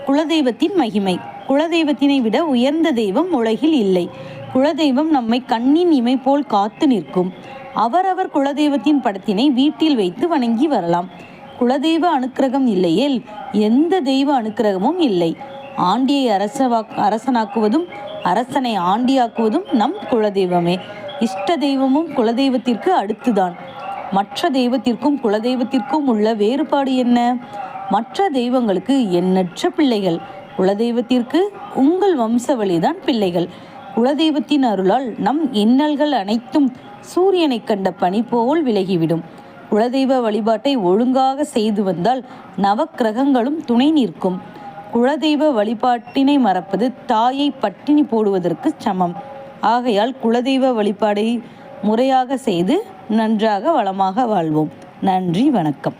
குலதெய்வத்தின் மகிமை. குலதெய்வத்தினை விட உயர்ந்த தெய்வம் உலகில் இல்லை. குலதெய்வம் நம்மை கண்ணின் இமை போல் காத்து நிற்கும். அவரவர் குலதெய்வத்தின் படத்தினை வீட்டில் வைத்து வணங்கி வரலாம். குலதெய்வ அனுக்கிரகம் இல்லையேல் எந்த தெய்வ அனுக்கிரகமும் இல்லை. ஆண்டியை அரசனாக்குவதும் அரசனை ஆண்டியாக்குவதும் நம் குலதெய்வமே. இஷ்ட தெய்வமும் குலதெய்வத்திற்கு அடுத்துதான். மற்ற தெய்வத்திற்கும் குலதெய்வத்திற்கும் உள்ள வேறுபாடு என்ன? மற்ற தெய்வங்களுக்கு எண்ணற்ற பிள்ளைகள். குலதெய்வத்திற்கு உங்கள் வம்சவழிதான் பிள்ளைகள். குலதெய்வத்தின் அருளால் நம் இன்னல்கள் அனைத்தும் சூரியனை கண்ட பனி போல் விலகிவிடும். குலதெய்வ வழிபாட்டை ஒழுங்காக செய்து வந்தால் நவக்கிரகங்களும் துணை நிற்கும். குலதெய்வ வழிபாட்டினை மறப்பது தாயை பட்டினி போடுவதற்கு சமம். ஆகையால் குலதெய்வ வழிபாடை முறையாக செய்து நன்றாக வளமாக வாழ்வோம். நன்றி, வணக்கம்.